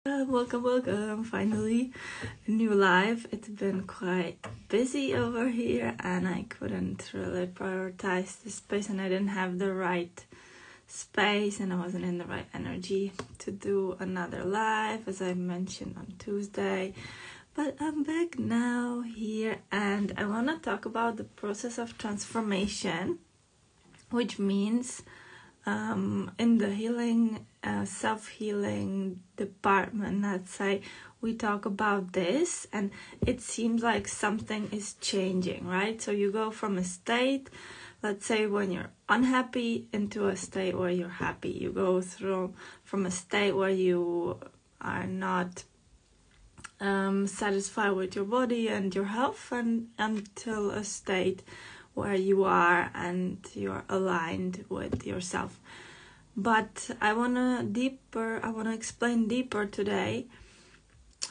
Welcome. Finally, a new live. It's been quite busy over here and I couldn't really prioritize the space and I didn't have the right space and I wasn't in the right energy to do another live as I mentioned on Tuesday. But I'm back now here and I want to talk about the process of transformation, which means in the healing, self-healing department, let's say, we talk about this and it seems like something is changing, right? So you go from a state, let's say when you're unhappy, into a state where you're happy. You go through from a state where you are not satisfied with your body and your health and until a state where you are and you're aligned with yourself. But I want to explain deeper today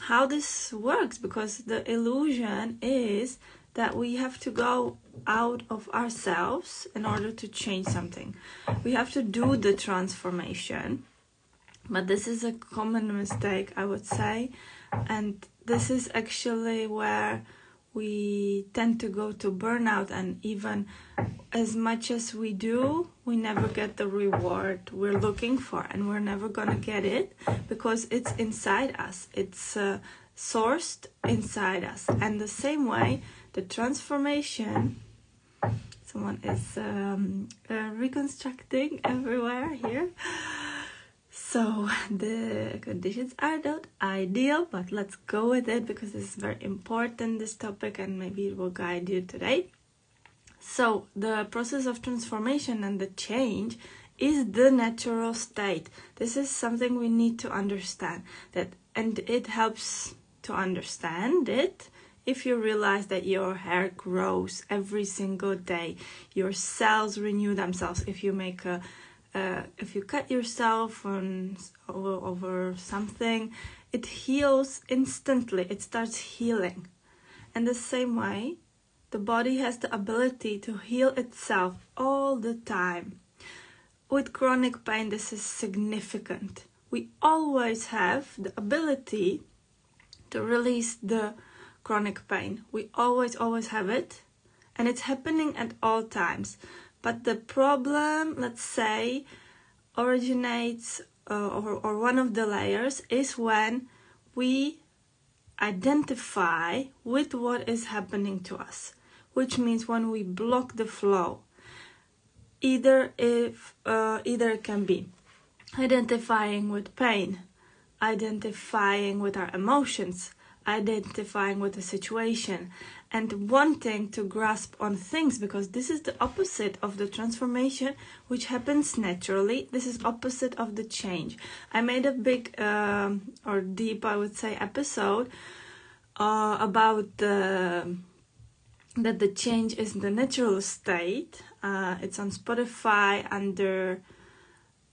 how this works, because the illusion is that we have to go out of ourselves in order to change something. We have to do the transformation, but this is a common mistake, I would say, and this is actually where we tend to go to burnout, and even as much as we do, we never get the reward we're looking for, and we're never gonna get it because it's inside us. It's sourced inside us. And the same way, the transformation, someone is reconstructing everywhere here. So the conditions are not ideal, but let's go with it because this is very important, this topic, and maybe it will guide you today. So the process of transformation and the change is the natural state. This is something we need to understand, and it helps to understand it if you realize that your hair grows every single day, your cells renew themselves. If you cut yourself over something, it heals instantly. It starts healing. And the same way, the body has the ability to heal itself all the time. With chronic pain, this is significant. We always have the ability to release the chronic pain. We always have it. And it's happening at all times. But the problem, let's say, originates or one of the layers is when we identify with what is happening to us, which means when we block the flow. Either it can be identifying with pain, identifying with our emotions, identifying with the situation, and wanting to grasp on things, because this is the opposite of the transformation, which happens naturally. This is opposite of the change. I made a big or deep, I would say, episode about that the change is the natural state. It's on Spotify under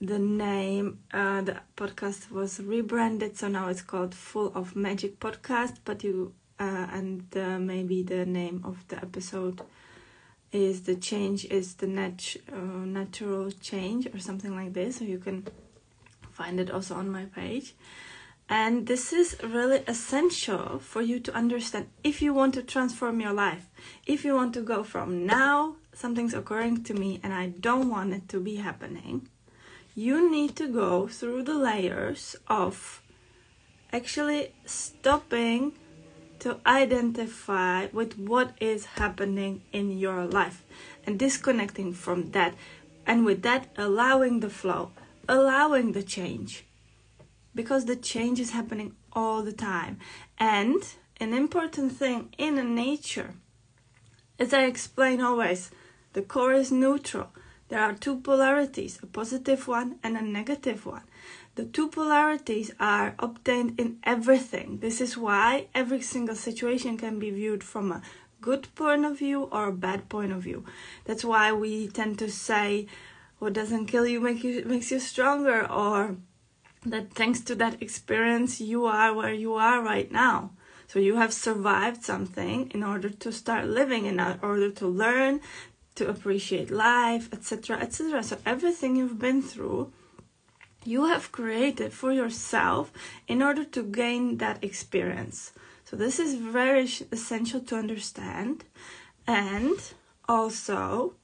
the name, the podcast was rebranded, so now it's called Full of Magic Podcast, but maybe the name of the episode is The Change is the Natural Change or something like this, so you can find it also on my page. And this is really essential for you to understand if you want to transform your life. If you want to go from now, something's occurring to me and I don't want it to be happening, you need to go through the layers of actually stopping to identify with what is happening in your life and disconnecting from that, and with that allowing the flow, allowing the change, because the change is happening all the time. And an important thing in nature, as I explain always, the core is neutral. There are two polarities, a positive one and a negative one. The two polarities are obtained in everything. This is why every single situation can be viewed from a good point of view or a bad point of view. That's why we tend to say, what doesn't kill you makes you stronger, or that thanks to that experience you are where you are right now. So you have survived something in order to start living, in order to learn, to appreciate life, etc., etc. So everything you've been through you have created for yourself in order to gain that experience. So this is very essential to understand. And also,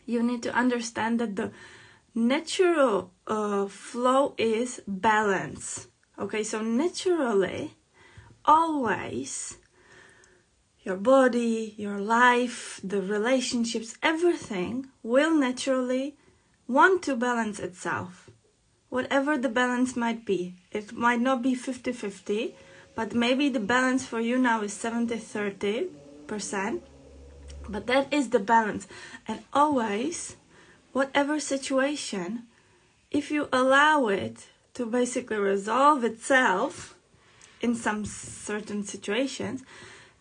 you need to understand that the natural flow is balance. Okay, so naturally, always, your body, your life, the relationships, everything will naturally want to balance itself. Whatever the balance might be. It might not be 50-50, but maybe the balance for you now is 70-30%. But that is the balance. And always, whatever situation, if you allow it to basically resolve itself in some certain situations,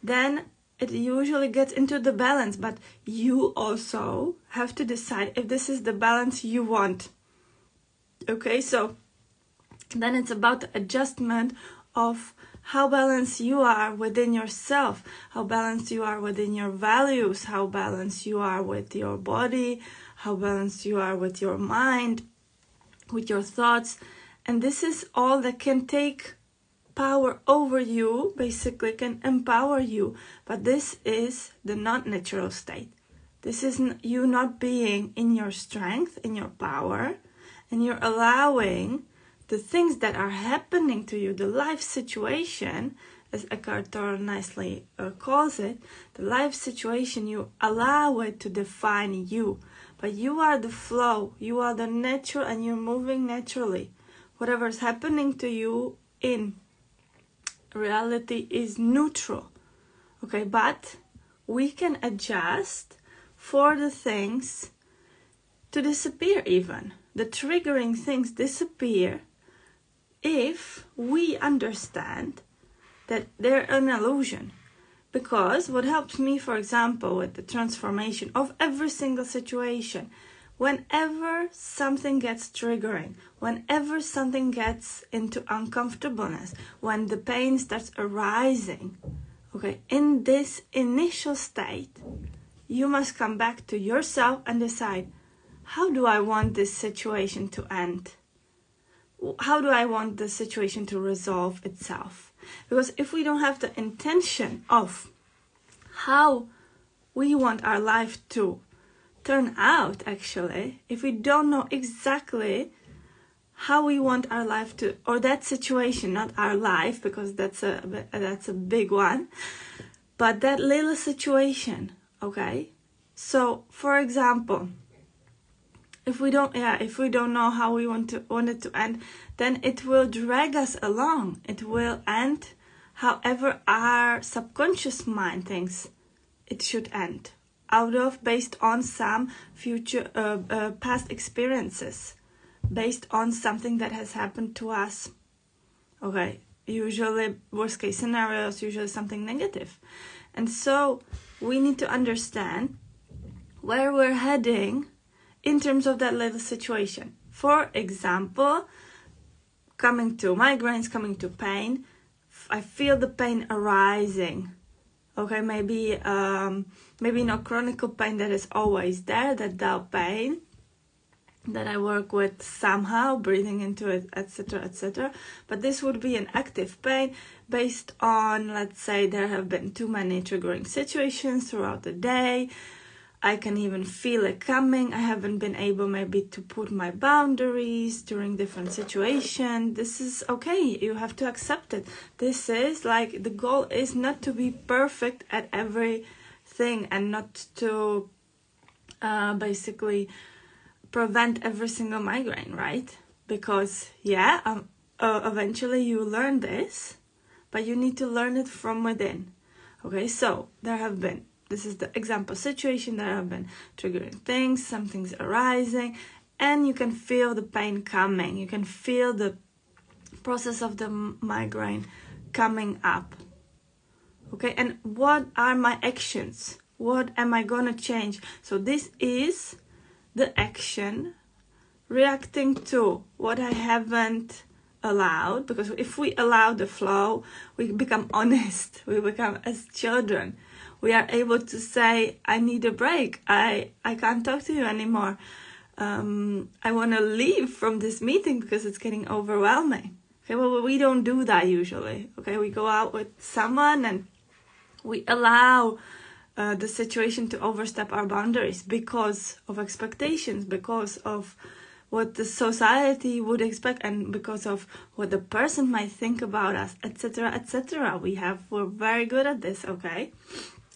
then it usually gets into the balance. But you also have to decide if this is the balance you want. Okay, so then it's about the adjustment of how balanced you are within yourself, how balanced you are within your values, how balanced you are with your body, how balanced you are with your mind, with your thoughts. And this is all that can take power over you, basically can empower you. But this is the non-natural state. This is you not being in your strength, in your power, and you're allowing the things that are happening to you, the life situation, as Eckhart Tolle nicely calls it, the life situation, you allow it to define you. But you are the flow, you are the natural, and you're moving naturally. Whatever is happening to you in reality is neutral. Okay, but we can adjust for the things to disappear even. The triggering things disappear if we understand that they're an illusion. Because what helps me, for example, with the transformation of every single situation, whenever something gets triggering, whenever something gets into uncomfortableness, when the pain starts arising, okay, in this initial state, you must come back to yourself and decide, how do I want this situation to end? How do I want the situation to resolve itself? Because if we don't have the intention of how we want our life to turn out, actually, if we don't know exactly how we want our life to, or that situation, not our life, because that's a big one, but that little situation, okay? So, for example, if we don't know how we want it to end, then it will drag us along. It will end however our subconscious mind thinks it should end, based on some future past experiences, based on something that has happened to us. Okay, usually worst case scenarios, usually something negative. And so we need to understand where we're heading in terms of that little situation. For example, coming to migraines, coming to pain, I feel the pain arising. Okay, maybe not chronic pain that is always there, that dull pain that I work with somehow, breathing into it, etc., etc. But this would be an active pain based on, let's say, there have been too many triggering situations throughout the day. I can even feel it coming. I haven't been able maybe to put my boundaries during different situations. This is okay. You have to accept it. This is like, the goal is not to be perfect at everything and not to basically prevent every single migraine, right? Because eventually you learn this, but you need to learn it from within. Okay, so this is the example situation. There have been triggering things, something's arising, and you can feel the pain coming. You can feel the process of the migraine coming up. Okay, and what are my actions? What am I gonna change? So this is the action reacting to what I haven't allowed. Because if we allow the flow, we become honest. We become as children. We are able to say, I need a break. I can't talk to you anymore. I want to leave from this meeting because it's getting overwhelming. Okay, well, we don't do that usually. Okay, we go out with someone and we allow the situation to overstep our boundaries because of expectations, because of what the society would expect, and because of what the person might think about us, etc., etc. We're very good at this, okay?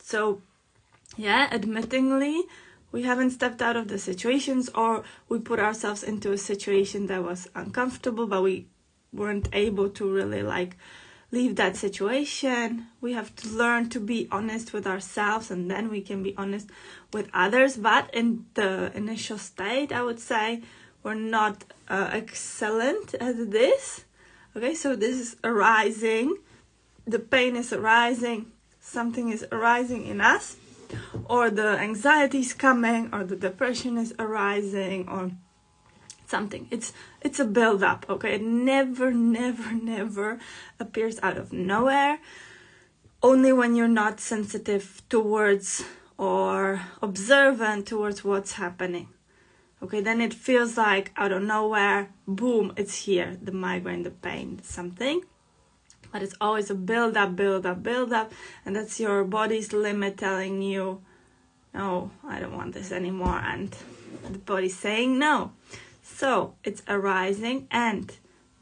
So, yeah, admittingly, we haven't stepped out of the situations, or we put ourselves into a situation that was uncomfortable, but we weren't able to really leave that situation. We have to learn to be honest with ourselves, and then we can be honest with others. But in the initial state, I would say we're not excellent at this. Okay, so this is arising. The pain is arising. Something is arising in us, or the anxiety is coming, or the depression is arising, or something. It's a build-up, okay? It never appears out of nowhere. Only when you're not sensitive towards or observant towards what's happening. Okay, then it feels like out of nowhere, boom, it's here. The migraine, the pain, something. But it's always a build-up. And that's your body's limit telling you, no, I don't want this anymore. And the body's saying no. So it's arising, and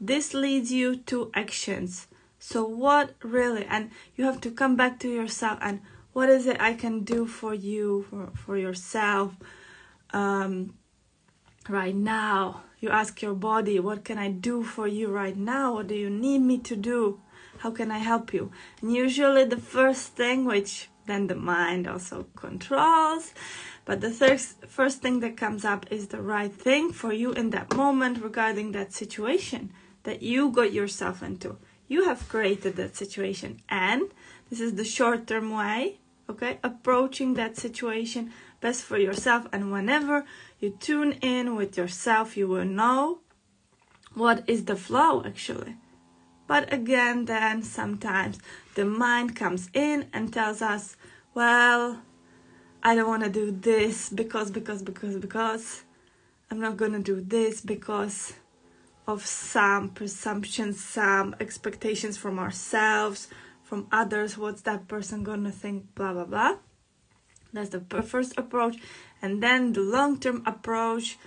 this leads you to actions. So what really, and you have to come back to yourself, and what is it I can do for you, for yourself right now? You ask your body, what can I do for you right now? What do you need me to do? How can I help you? And usually the first thing, which then the mind also controls, but the first thing that comes up is the right thing for you in that moment regarding that situation that you got yourself into. You have created that situation, and this is the short-term way, okay, approaching that situation best for yourself. And whenever you tune in with yourself, you will know what is the flow actually. But again, then sometimes the mind comes in and tells us, well, I don't want to do this because I'm not going to do this because of some presumptions, some expectations from ourselves, from others. What's that person going to think? Blah, blah, blah. That's the first approach. And then the long-term approach,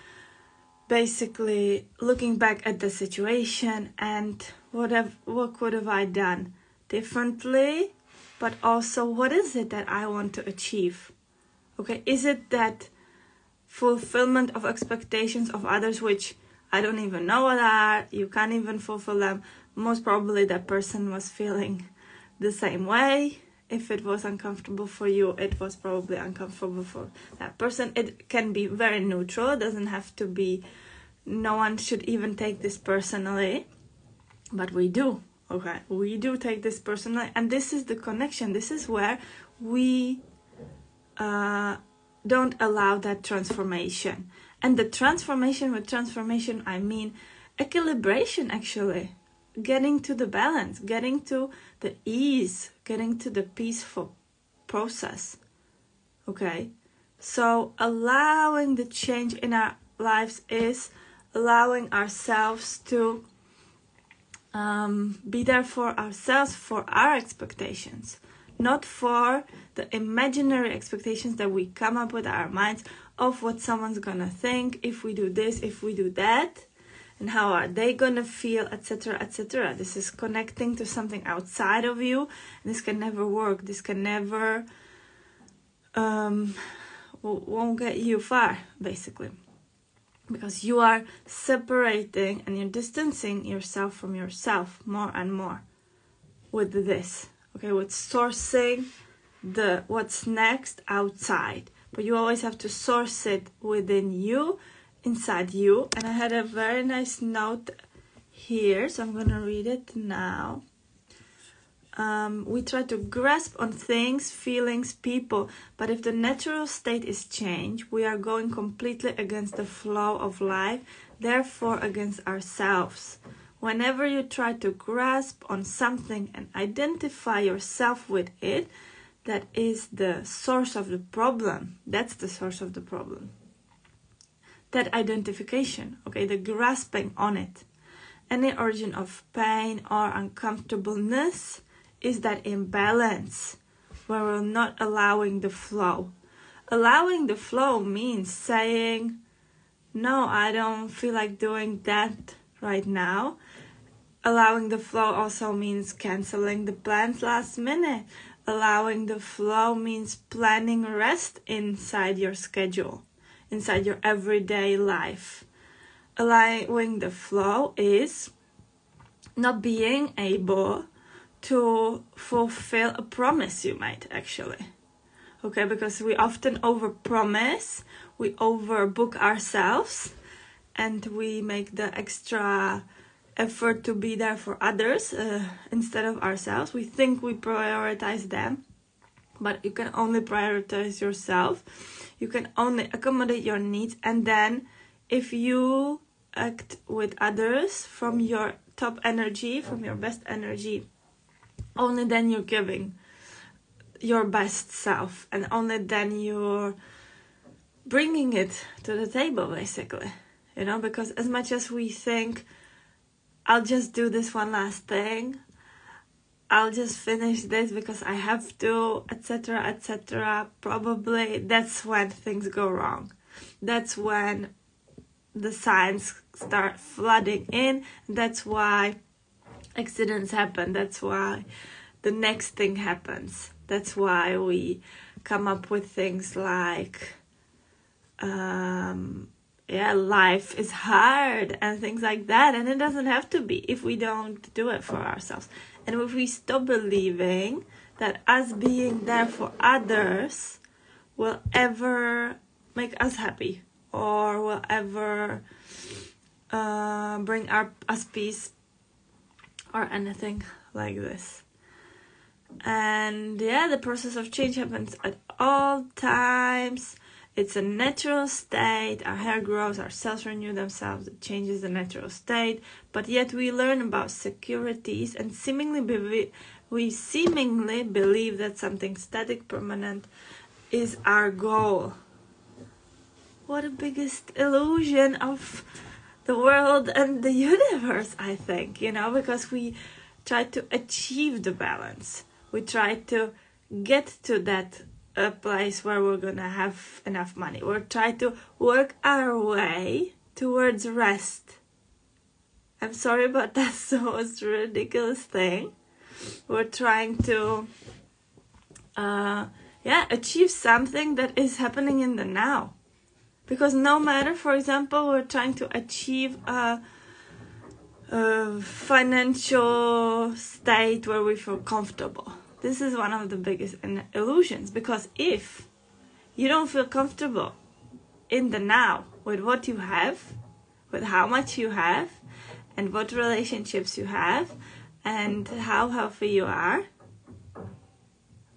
basically looking back at the situation and what could have I done differently, but also what is it that I want to achieve? Okay, is it that fulfillment of expectations of others, which I don't even know what are, you can't even fulfill them? Most probably that person was feeling the same way. If it was uncomfortable for you, it was probably uncomfortable for that person. It can be very neutral. It doesn't have to be, no one should even take this personally. But we do, okay? We do take this personally. And this is the connection. This is where we don't allow that transformation. And the transformation, with transformation, I mean equilibration, actually. Getting to the balance, getting to the ease, getting to the peaceful process. Okay? So allowing the change in our lives is allowing ourselves to be there for ourselves, for our expectations, not for the imaginary expectations that we come up with our minds of what someone's gonna think if we do this, if we do that, and how are they gonna feel, etc., etc. This is connecting to something outside of you. This can never work. This can never won't get you far, basically, because you are separating and you're distancing yourself from yourself more and more with this, okay, with sourcing the what's next outside. But you always have to source it within you, inside you. And I had a very nice note here, so I'm gonna read it now. We try to grasp on things, feelings, people, but if the natural state is change, we are going completely against the flow of life, therefore against ourselves. Whenever you try to grasp on something and identify yourself with it, that is the source of the problem. That's the source of the problem. that identification, okay, the grasping on it. Any origin of pain or uncomfortableness is that imbalance where we're not allowing the flow. Allowing the flow means saying, no, I don't feel like doing that right now. Allowing the flow also means canceling the plans last minute. Allowing the flow means planning rest inside your schedule, inside your everyday life. Allowing the flow is not being able to fulfill a promise you made, actually. Okay, because we often overpromise, we overbook ourselves, and we make the extra effort to be there for others instead of ourselves. We think we prioritize them, but you can only prioritize yourself. You can only accommodate your needs, and then if you act with others from your top energy, from your best energy, only then you're giving your best self, and only then you're bringing it to the table, basically. You know, because as much as we think, I'll just do this one last thing, I'll just finish this because I have to, etc., etc., probably that's when things go wrong. That's when the signs start flooding in. That's why accidents happen. That's why the next thing happens. That's why we come up with things like, life is hard and things like that. And it doesn't have to be if we don't do it for ourselves. And if we stop believing that us being there for others will ever make us happy or will ever bring us peace or anything like this. And the process of change happens at all times. It's a natural state. Our hair grows, our cells renew themselves. It changes the natural state. But yet we learn about securities and we seemingly believe that something static, permanent is our goal. What a biggest illusion of the world and the universe, I think, because we try to achieve the balance. We try to get to that place where we're going to have enough money. We're trying to work our way towards rest. I'm sorry, but that's the most ridiculous thing. We're trying to achieve something that is happening in the now. Because no matter, for example, we're trying to achieve a financial state where we feel comfortable. This is one of the biggest illusions, because if you don't feel comfortable in the now with what you have, with how much you have, and what relationships you have, and how healthy you are,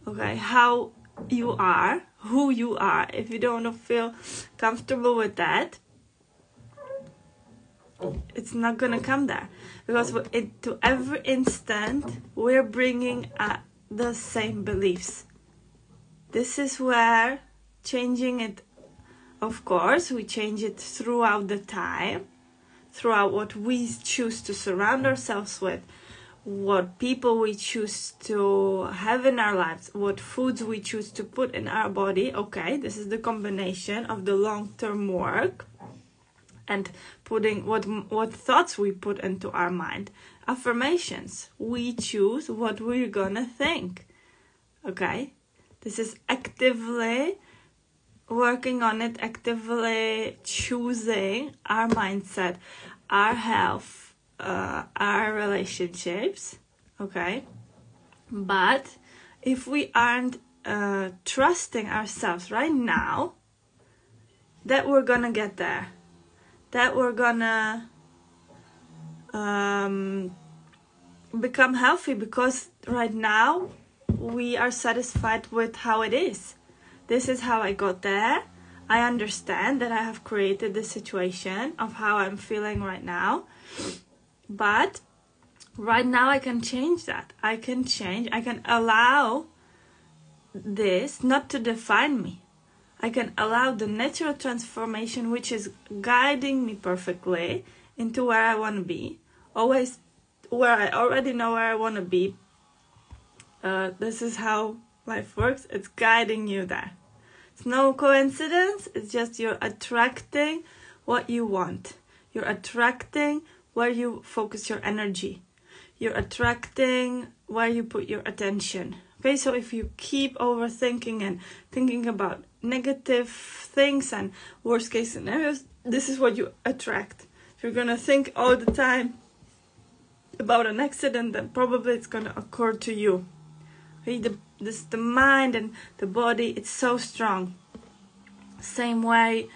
okay, how you are, who you are, if you don't feel comfortable with that, it's not gonna come there. Because to every instant, we're bringing the same beliefs. This is where changing it, of course, we change it throughout the time, throughout what we choose to surround ourselves with, what people we choose to have in our lives, what foods we choose to put in our body. Okay, this is the combination of the long-term work and putting what thoughts we put into our mind. Affirmations. We choose what we're gonna think. Okay? This is actively working on it, actively choosing our mindset, our health, our relationships. Okay? But if we aren't trusting ourselves right now, that we're gonna get there, that we're gonna become healthy, because right now we are satisfied with how it is. This is how I got there. I understand that I have created the situation of how I'm feeling right now, but right now I can change that. I can allow this not to define me. I can allow the natural transformation which is guiding me perfectly into where I want to be. Always where I already know where I want to be. This is how life works. It's guiding you there. It's no coincidence. It's just you're attracting what you want. You're attracting where you focus your energy. You're attracting where you put your attention. Okay, so if you keep overthinking and thinking about negative things and worst case scenarios, this is what you attract. If you're gonna think all the time about an accident, then probably it's gonna occur to you. Okay, the mind and the body, it's so strong. Same way,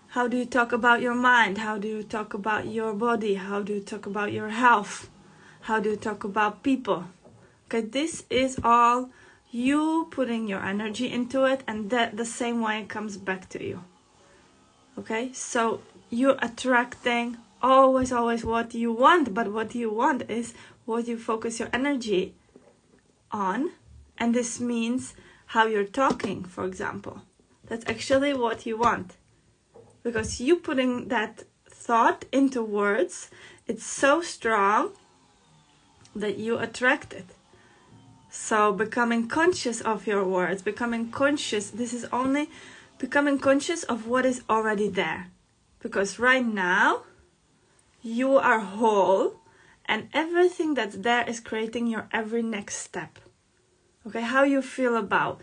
how do you talk about your mind? How do you talk about your body? How do you talk about your health? How do you talk about people? Okay, this is all you putting your energy into it, and that the same way it comes back to you. Okay, so you're attracting always what you want, but what you want is what you focus your energy on, and this means how you're talking, for example. That's actually what you want, because you putting that thought into words, it's so strong that you attract it. So becoming conscious of your words, becoming conscious, this is only becoming conscious of what is already there. Because right now, you are whole, and everything that's there is creating your every next step. Okay, how you feel about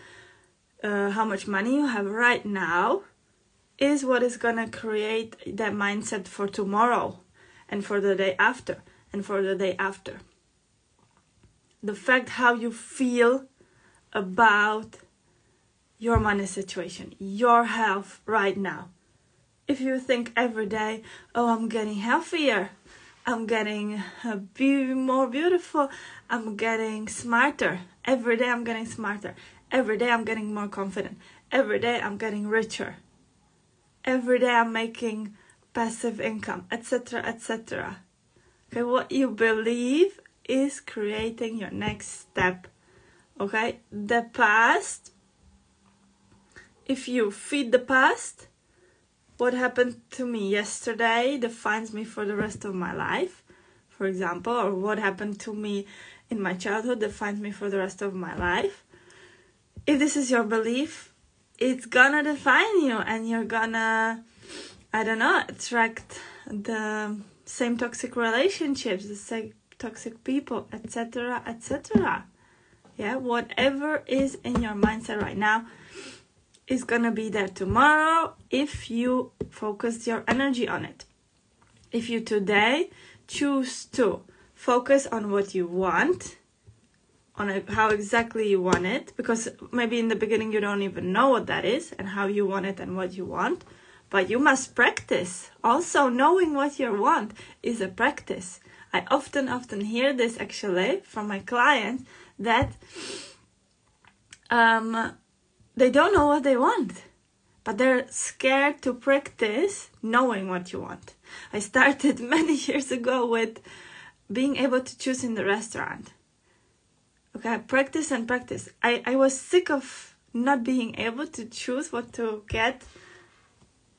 how much money you have right now is what is gonna create that mindset for tomorrow, and for the day after, and for the day after. The fact how you feel about your money situation, your health right now. If you think every day, oh, I'm getting healthier, I'm getting more beautiful, I'm getting smarter. Every day I'm getting smarter. Every day I'm getting more confident. Every day I'm getting richer. Every day I'm making passive income, etc., etc. Okay, what you believe is creating your next step. Okay, the past, if you feed the past, what happened to me yesterday defines me for the rest of my life, for example, or what happened to me in my childhood defines me for the rest of my life. If this is your belief, it's gonna define you, and you're gonna, attract the same toxic relationships, the same toxic people, etc., etc. Yeah, whatever is in your mindset right now is gonna be there tomorrow if you focus your energy on it. If you today choose to focus on what you want, on how exactly you want it, because maybe in the beginning you don't even know what that is and how you want it and what you want, but you must practice. Also, knowing what you want is a practice. I often hear this actually from my clients, that they don't know what they want, but they're scared to practice knowing what you want. I started many years ago with being able to choose in the restaurant. Okay, practice and practice. I was sick of not being able to choose what to get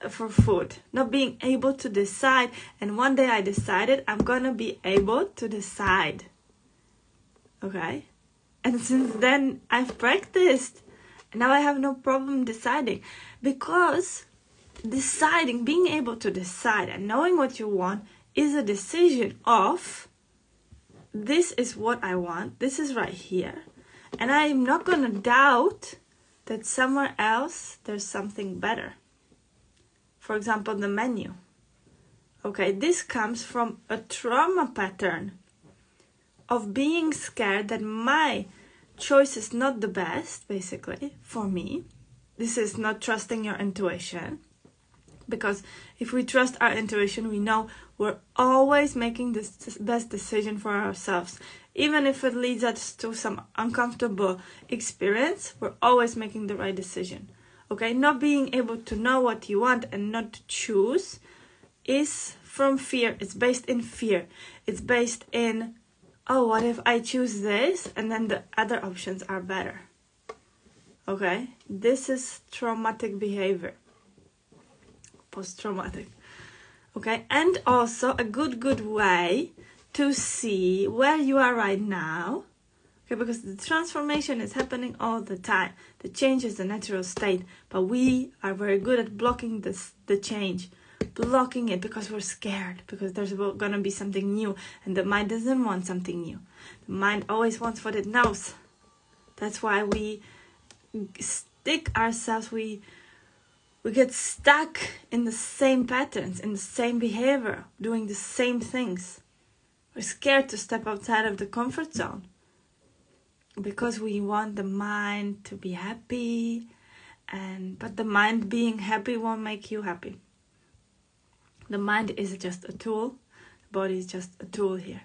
for food, not being able to decide. And one day I decided I'm gonna be able to decide. Okay, and since then I've practiced. Now I have no problem deciding, because deciding, being able to decide and knowing what you want is a decision of, this is what I want, this is right here, and I'm not gonna doubt that somewhere else there's something better. For example, the menu. Okay, this comes from a trauma pattern of being scared that my choice is not the best, basically, for me. This is not trusting your intuition. Because if we trust our intuition, we know we're always making the best decision for ourselves. Even if it leads us to some uncomfortable experience, we're always making the right decision. Okay, not being able to know what you want and not to choose is from fear. It's based in fear. It's based in, oh, what if I choose this and then the other options are better? Okay, this is traumatic behavior, post-traumatic. Okay, and also a good way to see where you are right now. Okay, because the transformation is happening all the time. The change is the natural state, but we are very good at blocking the change, blocking it because we're scared, because there's gonna be something new, and the mind doesn't want something new. The mind always wants what it knows. That's why we stick ourselves, we get stuck in the same patterns, in the same behavior, doing the same things. We're scared to step outside of the comfort zone because we want the mind to be happy, but the mind being happy won't make you happy. The mind is just a tool. The body is just a tool here.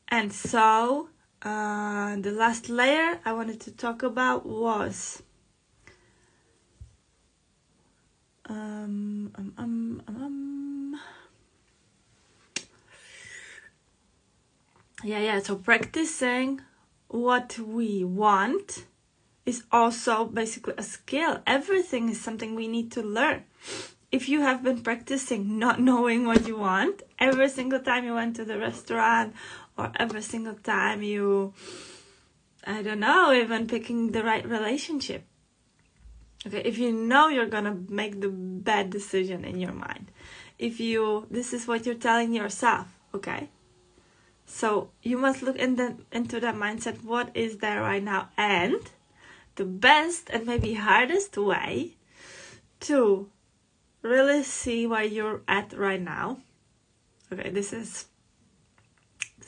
And so the last layer I wanted to talk about was so practicing what we want is also basically a skill. Everything is something we need to learn. If you have been practicing not knowing what you want every single time you went to the restaurant, or every single time you, I don't know, even picking the right relationship. Okay, if you know you're gonna make the bad decision in your mind, this is what you're telling yourself, okay? So you must look into that mindset, what is there right now, and the best and maybe hardest way to really see where you're at right now. Okay, this is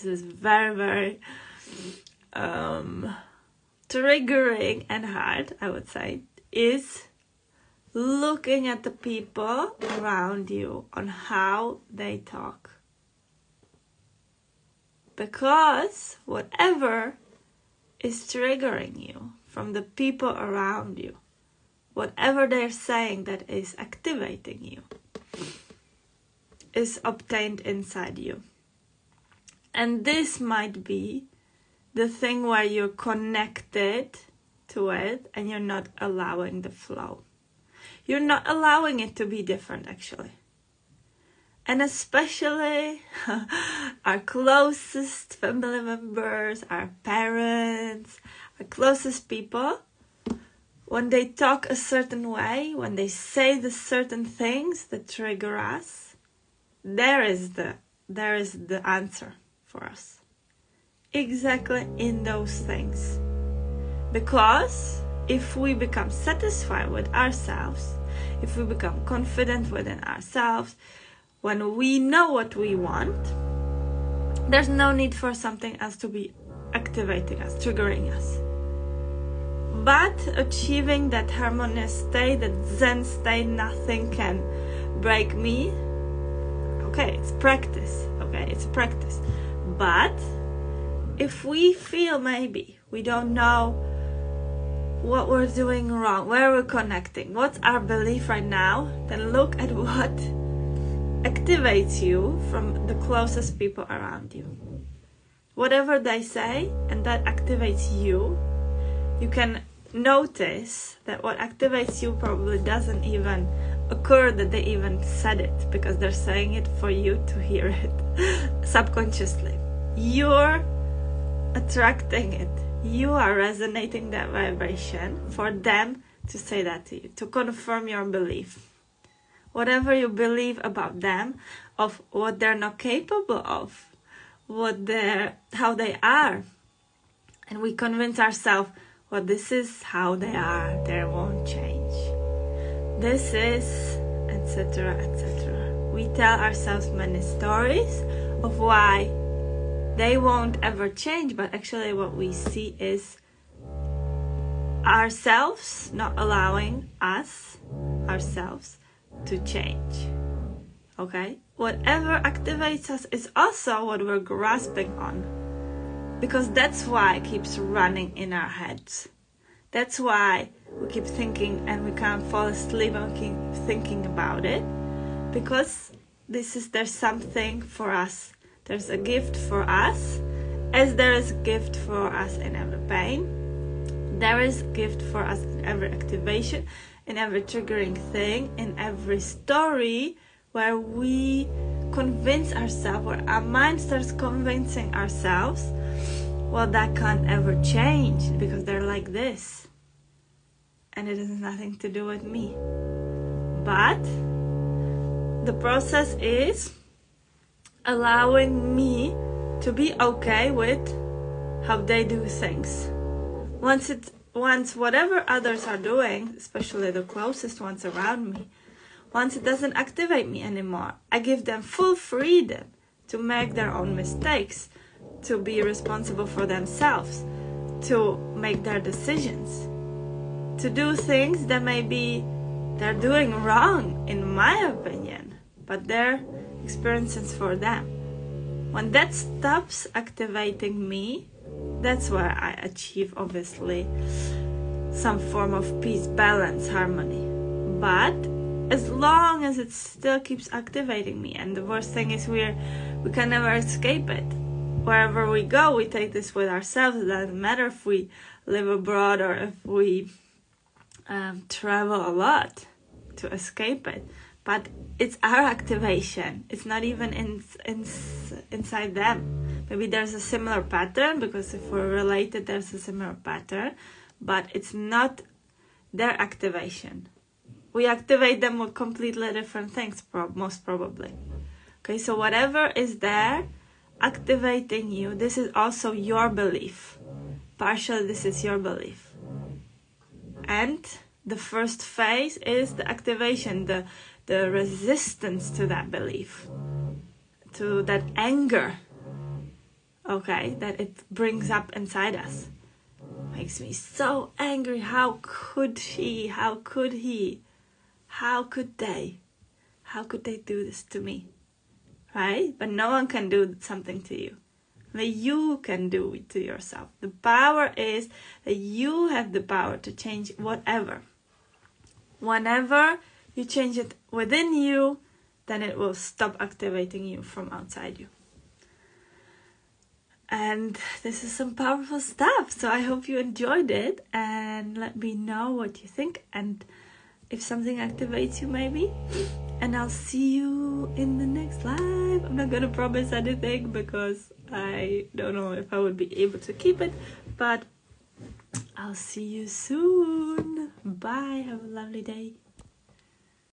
very, very triggering and hard, I would say, is looking at the people around you on how they talk. Because whatever is triggering you from the people around you, whatever they're saying that is activating you, is obtained inside you. And this might be the thing where you're connected to it and you're not allowing the flow. You're not allowing it to be different, actually. And especially our closest family members, our parents, our closest people, when they talk a certain way, when they say the certain things that trigger us, there is the answer for us. Exactly in those things. Because if we become satisfied with ourselves, if we become confident within ourselves, when we know what we want, there's no need for something else to be activating us, triggering us. But achieving that harmonious state, that Zen state, nothing can break me. Okay, it's practice. Okay, it's practice. But if we feel maybe we don't know what we're doing wrong, where we're connecting, what's our belief right now, then look at what activates you from the closest people around you. Whatever they say and that activates you, you can notice that what activates you probably doesn't even occur that they even said it, because they're saying it for you to hear it subconsciously. You're attracting it. You are resonating that vibration for them to say that to you, to confirm your belief. Whatever you believe about them, of what they're not capable of, how they are, and we convince ourselves, well, this is how they are, they won't change. This is, etc., etc. We tell ourselves many stories of why they won't ever change, but actually what we see is ourselves not allowing ourselves to change. Okay? Whatever activates us is also what we're grasping on, because that's why it keeps running in our heads. That's why we keep thinking and we can't fall asleep and we keep thinking about it, because there's something for us. There's a gift for us, as there is a gift for us in every pain. There is a gift for us in every activation, in every triggering thing, in every story where we convince ourselves, where our mind starts convincing ourselves, well, that can't ever change because they're like this. And it has nothing to do with me. But the process is allowing me to be okay with how they do things. Once whatever others are doing, especially the closest ones around me, once it doesn't activate me anymore, I give them full freedom to make their own mistakes, to be responsible for themselves, to make their decisions, to do things that maybe they're doing wrong in my opinion, but they're experiences for them. When that stops activating me, that's where I achieve, obviously, some form of peace, balance, harmony. But as long as it still keeps activating me, and the worst thing is we can never escape it. Wherever we go, we take this with ourselves. It doesn't matter if we live abroad or if we travel a lot to escape it. But it's our activation. It's not even inside them. Maybe there's a similar pattern, because if we're related, there's a similar pattern. But it's not their activation. We activate them with completely different things, most probably. Okay, so whatever is there activating you, this is also your belief. Partially, this is your belief. And the first phase is the activation, the resistance to that belief, to that anger, okay, that it brings up inside us. Makes me so angry. How could she? How could he? How could they? How could they do this to me? Right? But no one can do something to you. Only you can do it to yourself. The power is that you have the power to change whatever. Whenever you change it within you, then it will stop activating you from outside you. And this is some powerful stuff. So I hope you enjoyed it, and let me know what you think and if something activates you maybe. And I'll see you in the next live. I'm not gonna promise anything because I don't know if I would be able to keep it, but I'll see you soon. Bye. Have a lovely day.